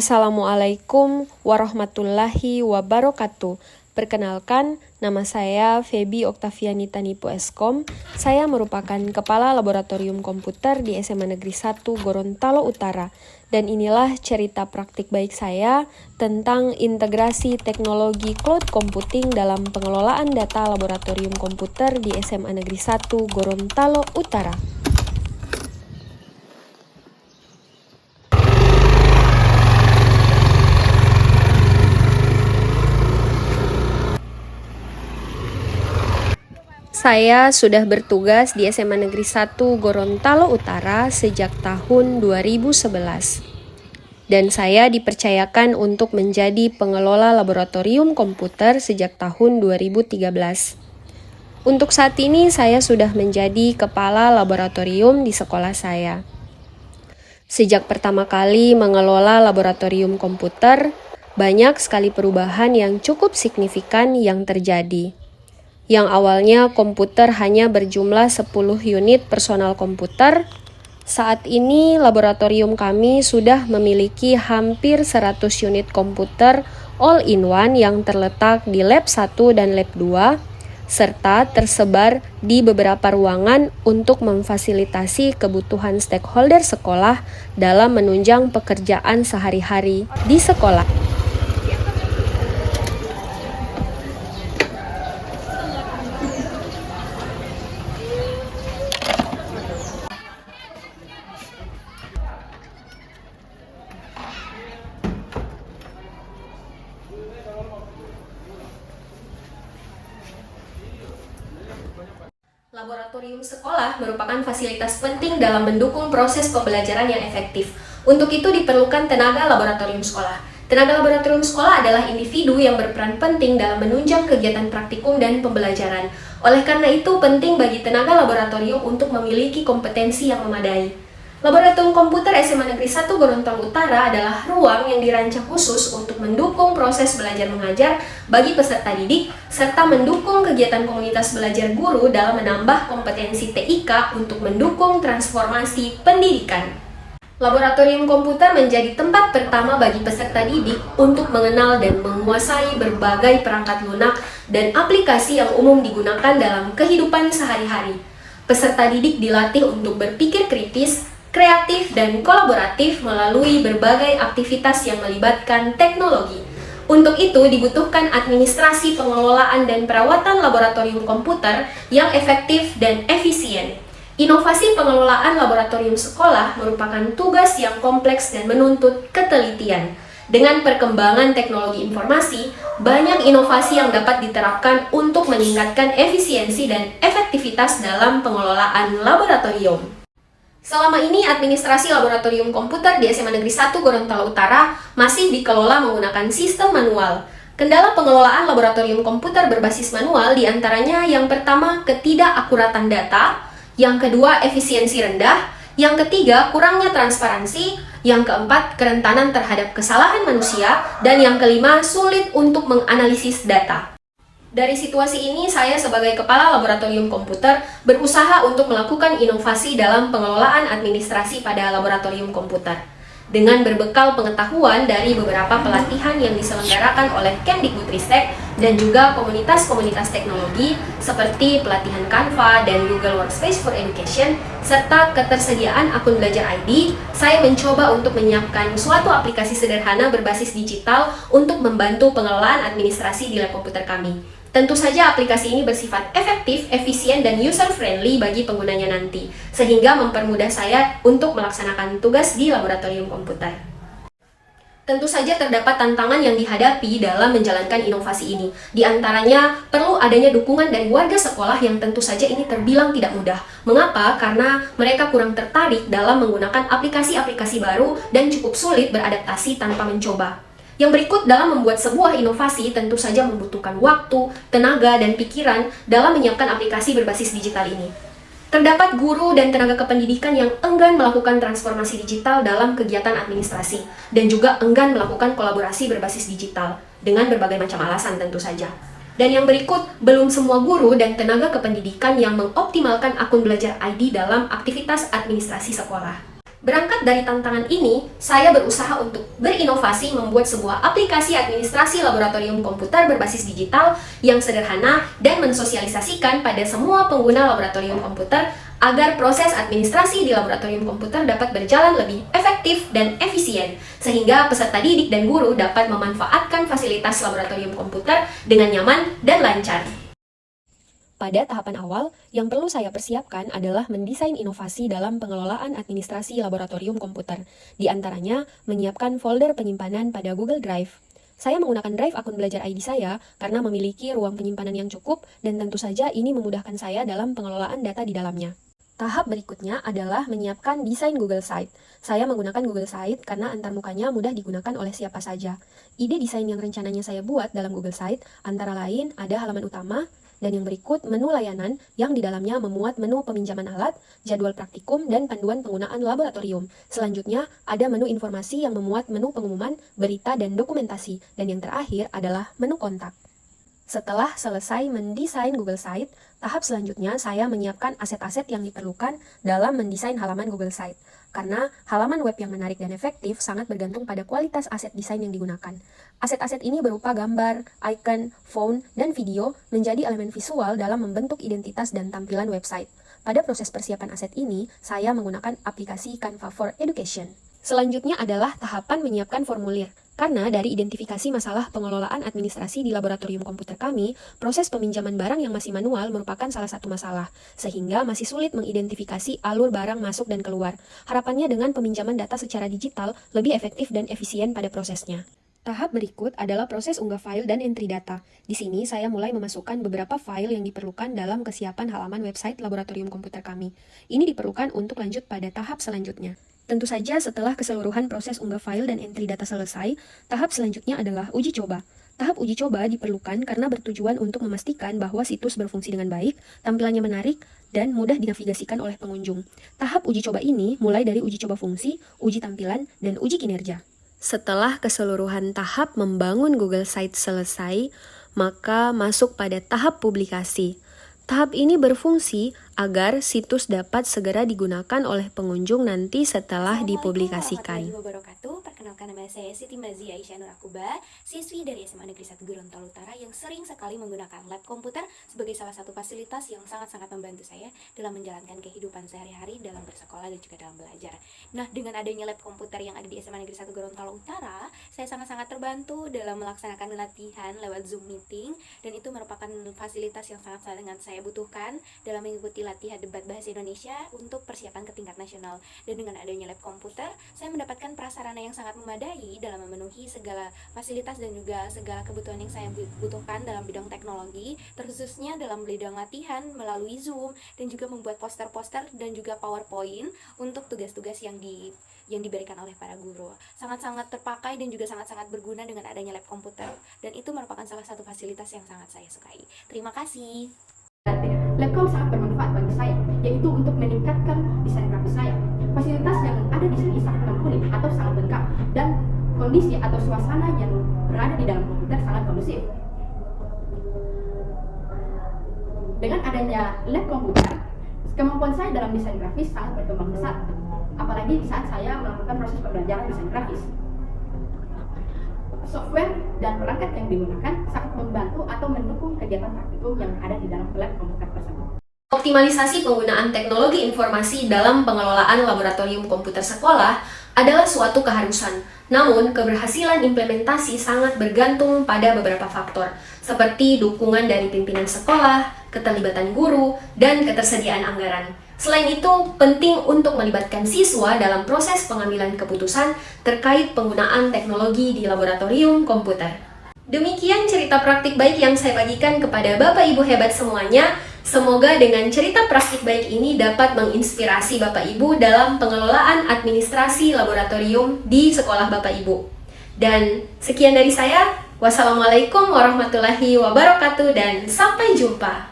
Assalamualaikum warahmatullahi wabarakatuh. Perkenalkan, nama saya Feby Oktavianita Nipo Eskom. Saya merupakan Kepala Laboratorium Komputer di SMA Negeri 1 Gorontalo Utara. Dan inilah cerita praktik baik saya tentang integrasi teknologi cloud computing dalam pengelolaan data laboratorium komputer di SMA Negeri 1 Gorontalo Utara. Saya sudah bertugas di SMA Negeri 1 Gorontalo Utara sejak tahun 2011. Dan saya dipercayakan untuk menjadi pengelola laboratorium komputer sejak tahun 2013. Untuk saat ini saya sudah menjadi kepala laboratorium di sekolah saya. Sejak pertama kali mengelola laboratorium komputer, banyak sekali perubahan yang cukup signifikan yang terjadi. Yang awalnya komputer hanya berjumlah 10 unit personal komputer, saat ini laboratorium kami sudah memiliki hampir 100 unit komputer all-in-one yang terletak di Lab 1 dan Lab 2, serta tersebar di beberapa ruangan untuk memfasilitasi kebutuhan stakeholder sekolah dalam menunjang pekerjaan sehari-hari di sekolah. Laboratorium sekolah merupakan fasilitas penting dalam mendukung proses pembelajaran yang efektif. Untuk itu diperlukan tenaga laboratorium sekolah. Tenaga laboratorium sekolah adalah individu yang berperan penting dalam menunjang kegiatan praktikum dan pembelajaran. Oleh karena itu, penting bagi tenaga laboratorium untuk memiliki kompetensi yang memadai. Laboratorium Komputer SMA Negeri 1 Gorontalo Utara adalah ruang yang dirancang khusus untuk mendukung proses belajar mengajar bagi peserta didik, serta mendukung kegiatan komunitas belajar guru dalam menambah kompetensi TIK untuk mendukung transformasi pendidikan. Laboratorium komputer menjadi tempat pertama bagi peserta didik untuk mengenal dan menguasai berbagai perangkat lunak dan aplikasi yang umum digunakan dalam kehidupan sehari-hari. Peserta didik dilatih untuk berpikir kritis, kreatif, dan kolaboratif melalui berbagai aktivitas yang melibatkan teknologi. Untuk itu dibutuhkan administrasi pengelolaan dan perawatan laboratorium komputer yang efektif dan efisien. Inovasi pengelolaan laboratorium sekolah merupakan tugas yang kompleks dan menuntut ketelitian. Dengan perkembangan teknologi informasi, banyak inovasi yang dapat diterapkan untuk meningkatkan efisiensi dan efektivitas dalam pengelolaan laboratorium. Selama ini, administrasi laboratorium komputer di SMA Negeri 1 Gorontalo Utara masih dikelola menggunakan sistem manual. Kendala pengelolaan laboratorium komputer berbasis manual diantaranya yang pertama, ketidakakuratan data, yang kedua, efisiensi rendah, yang ketiga, kurangnya transparansi, yang keempat, kerentanan terhadap kesalahan manusia, dan yang kelima, sulit untuk menganalisis data. Dari situasi ini, saya sebagai Kepala Laboratorium Komputer berusaha untuk melakukan inovasi dalam pengelolaan administrasi pada laboratorium komputer. Dengan berbekal pengetahuan dari beberapa pelatihan yang diselenggarakan oleh Kemdikbudristek dan juga komunitas-komunitas teknologi seperti pelatihan Canva dan Google Workspace for Education, serta ketersediaan akun belajar ID, saya mencoba untuk menyiapkan suatu aplikasi sederhana berbasis digital untuk membantu pengelolaan administrasi di lab komputer kami. Tentu saja aplikasi ini bersifat efektif, efisien, dan user-friendly bagi penggunanya nanti, sehingga mempermudah saya untuk melaksanakan tugas di laboratorium komputer. Tentu saja terdapat tantangan yang dihadapi dalam menjalankan inovasi ini. Di antaranya, perlu adanya dukungan dari warga sekolah yang tentu saja ini terbilang tidak mudah. Mengapa? Karena mereka kurang tertarik dalam menggunakan aplikasi-aplikasi baru dan cukup sulit beradaptasi tanpa mencoba. Yang berikut, dalam membuat sebuah inovasi tentu saja membutuhkan waktu, tenaga, dan pikiran dalam menyiapkan aplikasi berbasis digital ini. Terdapat guru dan tenaga kependidikan yang enggan melakukan transformasi digital dalam kegiatan administrasi, dan juga enggan melakukan kolaborasi berbasis digital, dengan berbagai macam alasan tentu saja. Dan yang berikut, belum semua guru dan tenaga kependidikan yang mengoptimalkan akun belajar ID dalam aktivitas administrasi sekolah. Berangkat dari tantangan ini, saya berusaha untuk berinovasi membuat sebuah aplikasi administrasi laboratorium komputer berbasis digital yang sederhana dan mensosialisasikan pada semua pengguna laboratorium komputer agar proses administrasi di laboratorium komputer dapat berjalan lebih efektif dan efisien, sehingga peserta didik dan guru dapat memanfaatkan fasilitas laboratorium komputer dengan nyaman dan lancar. Pada tahapan awal, yang perlu saya persiapkan adalah mendesain inovasi dalam pengelolaan administrasi laboratorium komputer. Di antaranya, menyiapkan folder penyimpanan pada Google Drive. Saya menggunakan Drive akun belajar ID saya karena memiliki ruang penyimpanan yang cukup dan tentu saja ini memudahkan saya dalam pengelolaan data di dalamnya. Tahap berikutnya adalah menyiapkan desain Google Site. Saya menggunakan Google Site karena antarmukanya mudah digunakan oleh siapa saja. Ide desain yang rencananya saya buat dalam Google Site antara lain ada halaman utama, dan yang berikut menu layanan yang di dalamnya memuat menu peminjaman alat, jadwal praktikum, dan panduan penggunaan laboratorium. Selanjutnya, ada menu informasi yang memuat menu pengumuman, berita, dan dokumentasi. Dan yang terakhir adalah menu kontak. Setelah selesai mendesain Google Site, tahap selanjutnya saya menyiapkan aset-aset yang diperlukan dalam mendesain halaman Google Site. Karena halaman web yang menarik dan efektif sangat bergantung pada kualitas aset desain yang digunakan. Aset-aset ini berupa gambar, icon, font, dan video menjadi elemen visual dalam membentuk identitas dan tampilan website. Pada proses persiapan aset ini, saya menggunakan aplikasi Canva for Education. Selanjutnya adalah tahapan menyiapkan formulir. Karena dari identifikasi masalah pengelolaan administrasi di laboratorium komputer kami, proses peminjaman barang yang masih manual merupakan salah satu masalah, sehingga masih sulit mengidentifikasi alur barang masuk dan keluar. Harapannya dengan peminjaman data secara digital lebih efektif dan efisien pada prosesnya. Tahap berikut adalah proses unggah file dan entry data. Di sini saya mulai memasukkan beberapa file yang diperlukan dalam kesiapan halaman website laboratorium komputer kami. Ini diperlukan untuk lanjut pada tahap selanjutnya. Tentu saja setelah keseluruhan proses unggah file dan entry data selesai, tahap selanjutnya adalah uji coba. Tahap uji coba diperlukan karena bertujuan untuk memastikan bahwa situs berfungsi dengan baik, tampilannya menarik, dan mudah dinavigasikan oleh pengunjung. Tahap uji coba ini mulai dari uji coba fungsi, uji tampilan, dan uji kinerja. Setelah keseluruhan tahap membangun Google Site selesai, maka masuk pada tahap publikasi. Tahap ini berfungsi agar situs dapat segera digunakan oleh pengunjung nanti setelah dipublikasikan. Assalamualaikum warahmatullahi wabarakatuh. Perkenalkan nama saya Siti Mazia Aisyah Nur Akuba, siswi dari SMA Negeri 1 Gorontalo Utara yang sering sekali menggunakan lab komputer sebagai salah satu fasilitas yang sangat-sangat membantu saya dalam menjalankan kehidupan sehari-hari dalam bersekolah dan juga dalam belajar. Nah, dengan adanya lab komputer yang ada di SMA Negeri 1 Gorontalo Utara, saya sangat-sangat terbantu dalam melaksanakan latihan lewat Zoom meeting, dan itu merupakan fasilitas yang sangat-sangat saya butuhkan dalam mengikuti latihan debat bahasa Indonesia untuk persiapan ke tingkat nasional. Dan dengan adanya lab komputer, saya mendapatkan prasarana yang sangat memadai dalam memenuhi segala fasilitas dan juga segala kebutuhan yang saya butuhkan dalam bidang teknologi, terkhususnya dalam bidang latihan melalui Zoom, dan juga membuat poster-poster dan juga PowerPoint untuk tugas-tugas yang diberikan oleh para guru. Sangat-sangat terpakai dan juga sangat-sangat berguna dengan adanya lab komputer, dan itu merupakan salah satu fasilitas yang sangat saya sukai. Terima kasih. Labcom sangat bermanfaat bagi saya, yaitu untuk meningkatkan desain grafis saya. Fasilitas yang ada di sini sangat mumpuni atau sangat lengkap, dan kondisi atau suasana yang berada di dalam komputer sangat kondusif. Dengan adanya lab komputer, kemampuan saya dalam desain grafis sangat berkembang pesat, apalagi di saat saya melakukan proses pembelajaran desain grafis. Software dan perangkat yang digunakan sangat membantu atau mendukung kegiatan praktikum yang ada di dalam lab komputer tersebut. Optimalisasi penggunaan teknologi informasi dalam pengelolaan laboratorium komputer sekolah adalah suatu keharusan. Namun, keberhasilan implementasi sangat bergantung pada beberapa faktor, seperti dukungan dari pimpinan sekolah, keterlibatan guru, dan ketersediaan anggaran. Selain itu, penting untuk melibatkan siswa dalam proses pengambilan keputusan terkait penggunaan teknologi di laboratorium komputer. Demikian cerita praktik baik yang saya bagikan kepada Bapak Ibu hebat semuanya. Semoga dengan cerita praktik baik ini dapat menginspirasi Bapak Ibu dalam pengelolaan administrasi laboratorium di sekolah Bapak Ibu. Dan sekian dari saya. Wassalamualaikum warahmatullahi wabarakatuh dan sampai jumpa.